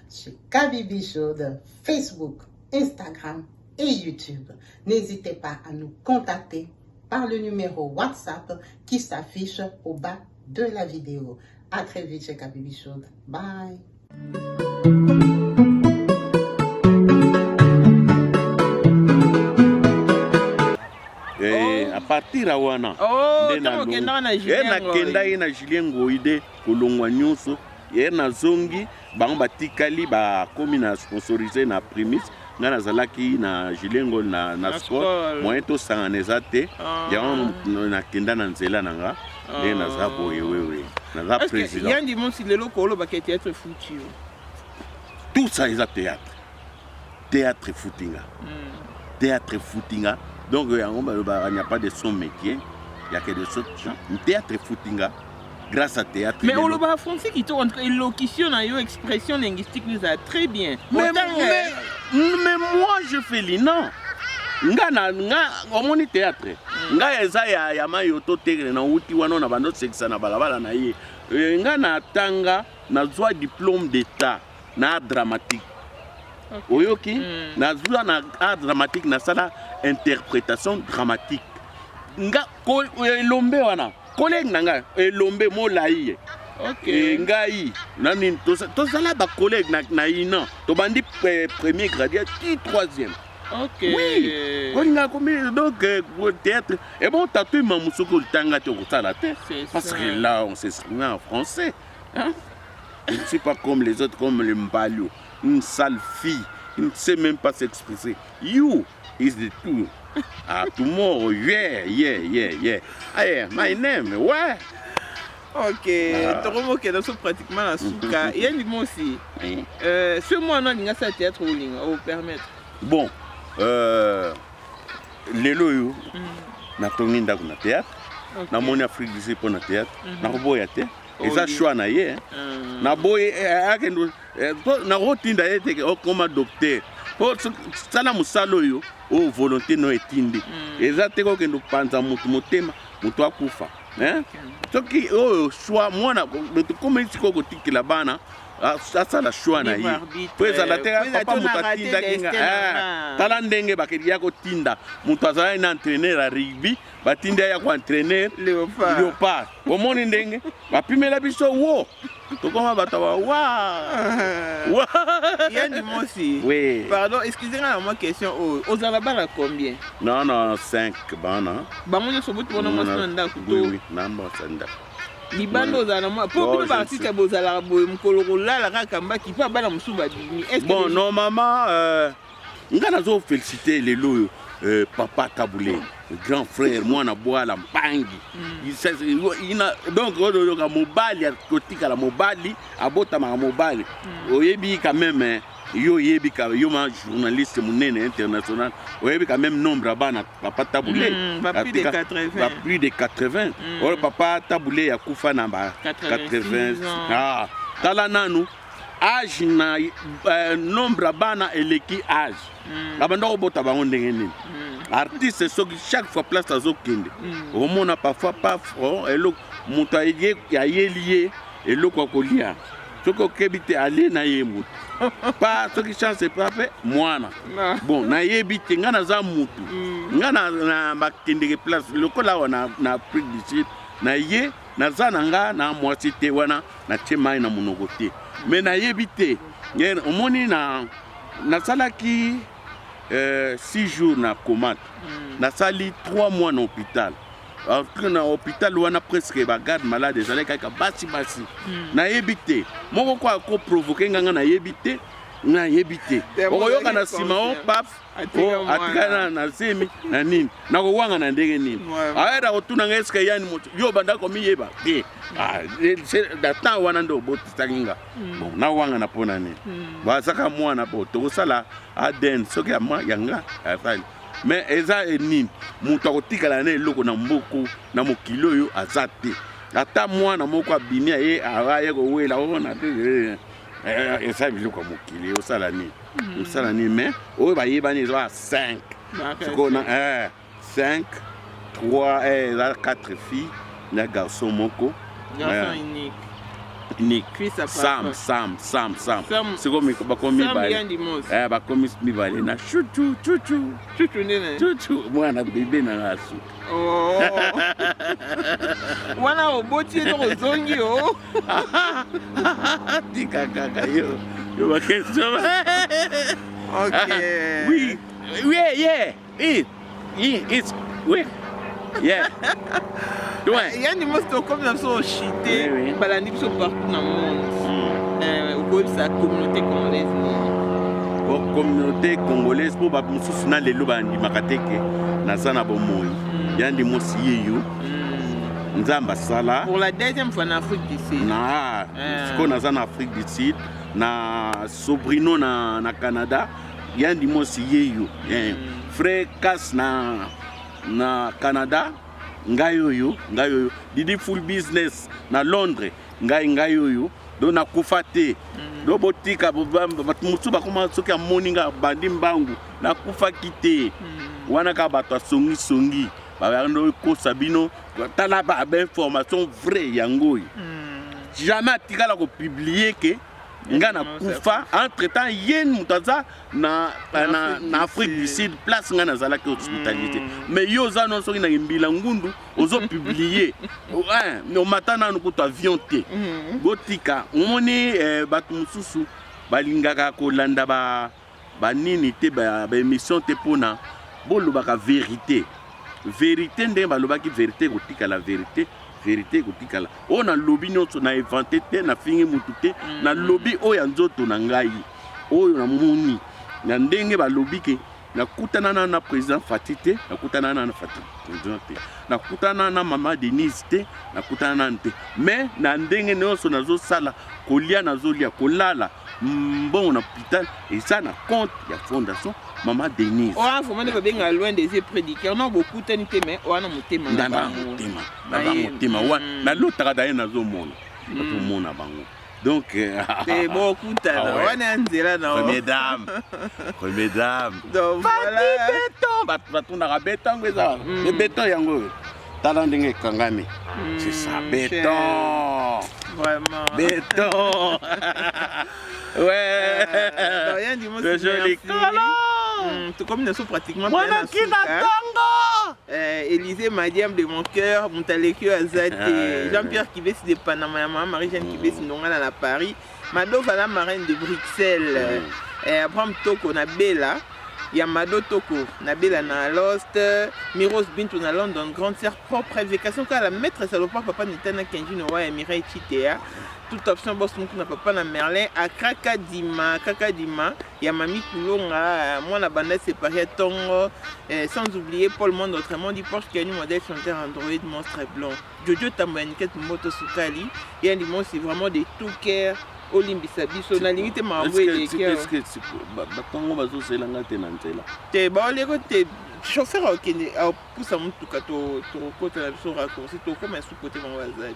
chez Kabibi Chaude, Facebook, Instagram et YouTube. N'hésitez pas à nous contacter par le numéro WhatsApp qui s'affiche au bas de la vidéo. À très vite chez Kabibi Chaude. Bye. À partir à wana na Julien Ngoide kolongwa nyonso na zongi bango batikali ba komi na sponsorisé na Primis nga nazalaki na Julengo na sport moyen tosangana eza te yango nakenda na nzela na nga nde naza boye wewe naza président yandi monsi lelo kolobaka théâtre foutu tout ça eza théâtre footinga théâtre footinga donc yango balobaka il n'y a pas de son métier il y a que de son théâtre footinga grâce à théâtre. Mais on le va français qui tourne entre élocution et expression linguistique nous a très bien. Mais moi je fais li non. Nga omoni théâtre. Nga eza ya mayoto tegre na uti wana na bando sexa na balabala na ye. Nga na tanga na zwa diplôme d'état na dramatique. Oyoki na zwa na art dramatique na sala interprétation dramatique. Nga ko lombe wana. Collègue nanga elombe molai okay ngai nani to sala ba collègue na ina to bandi premier gradé ti troisième okay oui on comme donc théâtre et bon tatoué mamusoko tanga te ko sala te parce que là on s'exprime en français hein je ne suis pas comme les autres comme le Mbalio une sale fille il ne sait même pas s'exprimer you is the two. Ah, tomorrow, yeah. Hey, my name, ouais. Ok, Toromo qui est pratiquement la souka. Il y a une mot aussi. Ce mois, on a un théâtre au permettre. Bon, les loyaux, na tonginda kuna théâtre, na moni Afrique du Sud pour na théâtre, na boya te. Et ça choix na ye. Na boy akendo na rotinda yete comme docteur. Pour sala musalo yo o volonté no etindi eza te ko kendo panza mutu motema mutu akufa hein soki o choix mwana to comme ici ko tikila bana asala choix na ye pesa la terre papa mutu atinda kinga tala ndenge bakedi yako tinda mutu azala na entraîneur à rugby batinda ya ko entraîneur léopard omoni ndenge bapimela biso wo tokoma batawa wa Yann Mosi. Oui. Pardon, excusez-moi ma question. Aux Alabama combien? Non, 5 bana. Bamonyo sobuti bona mwasana ndako. Oui, namba sanda. Libando aux Alabama. Pour que partie que aux Alabama mkoloko la kamba qui pas bala musuba dimi. Bon, non maman ngana zo féliciter les loyo papa Taboulé. Grand frère moi na bois la mpangi donc ka mobali akotika la mobali abota ma mobali oyebi quand même yo yebi ka yo ma journaliste munene international oyebi quand même nombre bana papa Taboulé plus de 80 papa Taboulé ya kufa na ba 80 ah tala nanu âge na nombre bana eleki âge abanda ko bota bango ndenge nini artiste chaque fois place à zokende au monde parfois pas front et le montaïe ya lié et le kokolia soko kebite aller na yemu pas ce qui chance pas fait moi bon na yebite ngana za mutu ngana na bakende place le kola wana na prix du sud na ye na zana nga na moitié wana na chemai na monogote mais na yebite ngena omoni na salaki 6 jours na comate na sali 3 mois na hôpital na hôpital wana presque ba garde malade ezalaki kaka basi na yebite moko kwa ko provoquer nganga na yebite okoyoka na sima o pap atikana na semi na nini na kowanga na ndenge nini aera kotuna ngeske yani moto yo banda ko miyeba te da temps wana ndo botisanginga bon na wanga na pona nini basaka mwana po tokosala aden soki ama yanga afali mais eza nini moto akotikala na eloko na mboku na mokilo oyo aza te ata mwana moko abini ye aye kowela ona te eza biloko mokili osala nini mais oyo bayebani eza 5 sikona 5 3 eza 4 filles na garçon moko unique Sam siko bakomi mibale na chuchu mwana bebe na ngasu wana oboti no zongi o tikaka yo bakesho okay oui it's yeah. Yann Mosto comme nous sommes chité, balandi so partout dans le monde. Au ça communauté congolaise. communauté congolaise pour ba mususu na lelo bandimaka te ke naza na bomoi yandi mosi yeyo nzamba sala pour la deuxième fois en Afrique du Sud na siko naza na Afrique du Sud na sobrino na Canada yandi mosi yeyo frère Kas na Canada ngai oyo didi full business na Londres ngai oyo do nakufa te do botika bato mosusu bakoma soki amoni nga bandi mbangu nakufaki te wana ka bato asongisongi babando kosa bino tala ba information vraie yango oyo jamais atikala kopublier ke nga nakufa entre temps yen moto aza na Afrique du Sud place nga nazalaki hospitalité mais yo oza non soki na mbila ngundu ozo publier omata nanu kutu avion te botika omoni bato mosusu balingaka kolanda banini te baémission te mpona bolobaka vérité ndenge balobaki vérité kotika la vérité kotikala oyo na lobi nyonso na inventé te na fingi mutu te na lobi oyo ya nzoto na ngai oyo na moni na ndenge balobi ke nakutana na président Fati te nakutana na Fati président te nakutana na mama Denise te nakutana na te mais na ndenge nyonso nazosala kolia nazolia kolala bon na hôpital et ça na compte ya fondation Maman Denise. Oh, faut même pas bien loin des prédicateurs. Non, beaucoup de temps, mais on a monté ma. Na l'autreadaye na zo mona. Tout mona bango. Donc c'est beaucoup de temps. On est en zéro non. Première dame. Donc voilà. Béton, na béton ngeza. Le béton yango. Tala ndenge kangami. C'est ça, béton. Vraiment. Béton. Ouais. Rien du mot. C'est joli. Tout comme nous sommes pratiquement plein Élisée Madiam de mon cœur, Montalekio Azate, Jean-Pierre Kibesi de Panama, Marie-Jeanne Kibesi Ndongana à Paris, Mado Vala Marraine de Bruxelles, Abraham Toko Nabela, Yamado Toko Nabela na Lost, Miros Bintou na London, grande sœur propre évocation car la maître salopard papa Nitana Kenji Noa et Mireille Chitea. Toute option boss n'a pas na Merlin à Kakadima, Yamami Koulonga, moi la bande séparée Tongo, sans oublier Paul Monde autrement dit Porsche qui a une modèle chanteur Android monstre blanc. Jojo Tambanikette Moto Sukali, et un dimanche c'est vraiment des tout cœur. Olimbisabi, son la limite m'a envoyé des cœurs. Est-ce que c'est Batongo Bazo c'est l'anga tenantela? T'es bon, les côtés chauffeur qui a poussé à mon tout cas, tu côté la chose raccourcie, tu comme un sous-côté mon voisin.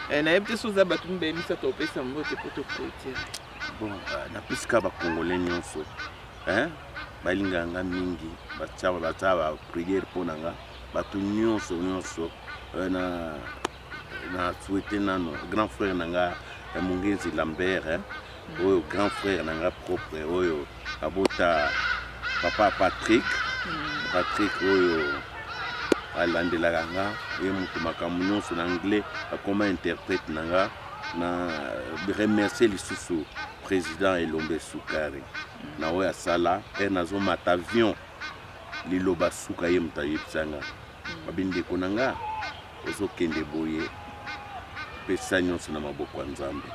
Na yebte soza batu mbe misa to pesa mbote poto protéger. Bon, na piska ba congolais nyonso. Balinga nga mingi, bataba prière pona nga, batu nyonso na souhaiter nano grand frère nanga Mungenzi Lambert, oyo grand frère nanga propre oyo abota papa Patrick oyo alandelaka nga ye mutu makambo nyonso na anglais akoma interprète nanga na remercier lisusu président Elombe Sukari na oyo asala nazomata avion liloba suka ye mutu ayebisanga babindeko na nga ozokende boye pesa nyonso na maboko ya Nzambe.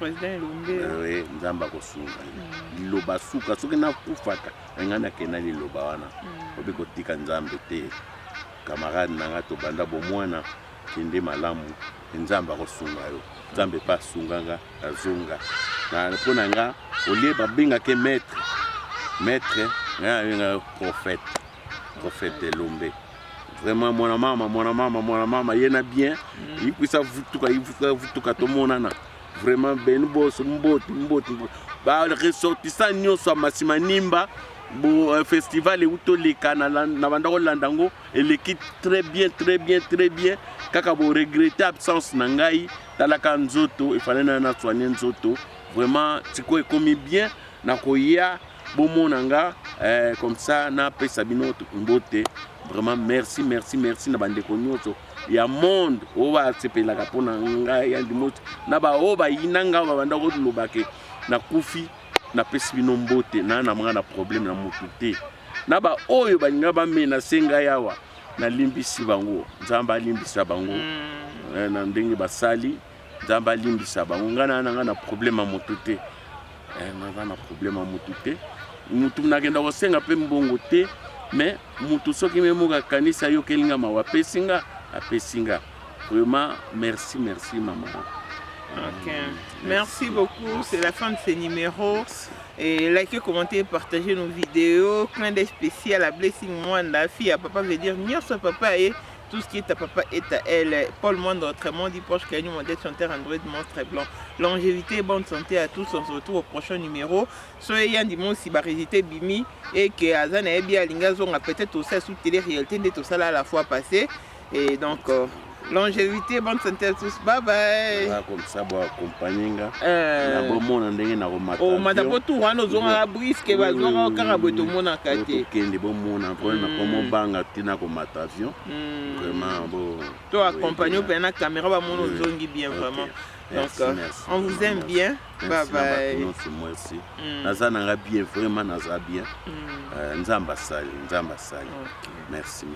Président Elombe Nzambe akosunga liloba suka soki nakufaka nga nakenda liloba wana obe kotika Nzambe te camarade nanga tobanda bomwana kende malamu Nzambe akosunga yo Nzambe pa sunganga azonga na mpona nga olie babengake maître nga prophète Elombe vraiment mon maman yena bien il puisse vutuka to monana vraiment ben boss mboti ba ressortissant nyonso masima nimba bo festival e utoleka na banda ko landango eleki très bien kaka bo regretter absence na ngai talaka nzoto ifalena na soigner nzoto vraiment tiko ekomi bien na koya bomona nga comme ça na pesa bino mbote vraiment merci na bandeko nyonso ya monde oba sepelaka pona ngai ya ndimoto na ba oba yinanga ba banda ko lobake na kufi na pesi bino mbote na manga na problème na mutu te na ba oyo balinga ba mena senga yawa na limbisi bango Nzamba alimbisa bango na ndenge basali Nzamba alimbisa bango ngana na problème na mutu te naza na problème ya mutu te mutu nakenda kosenga mpe mbongo te mais mutu soki me moko akanisa ayokelinga mawa apesinga apesinga vraiment merci maman. Ok, merci beaucoup, c'est la fin de ce numéro. Et likez, commentez, partagez nos vidéos. Clin d'œil spécial à Blessing Mwanda, fille à papa veut dire Nyonso papa et tout ce qui est à papa est à elle. Paul Mwanda, autrement dit Porsche Canyon, modèle chanteur Android monstre blanc. Longévité, bonne santé à tous. On se retrouve au prochain numéro. Soyez Yann Dimon si barésité Bimi et que Azan et bien Lingazon a peut-être aussi sous télé-réalité de tout ça là à la fois passé. Et donc longévité, bonne santé à tous. Bye bye. Comme ça, bon accompagner na bon monde ndenge na remata. Oh madame tout wana ozonga brisque bazonga karabo to mona kate. Kende bon monde encore na comme banga tina ko mata avion. Vraiment bon. Toi accompagner pe na caméra ba mono zongi bien vraiment. Donc on vous aime bien. Bye bye. Merci. Naza nanga bien vraiment naza bien. Nzamba sali. Merci.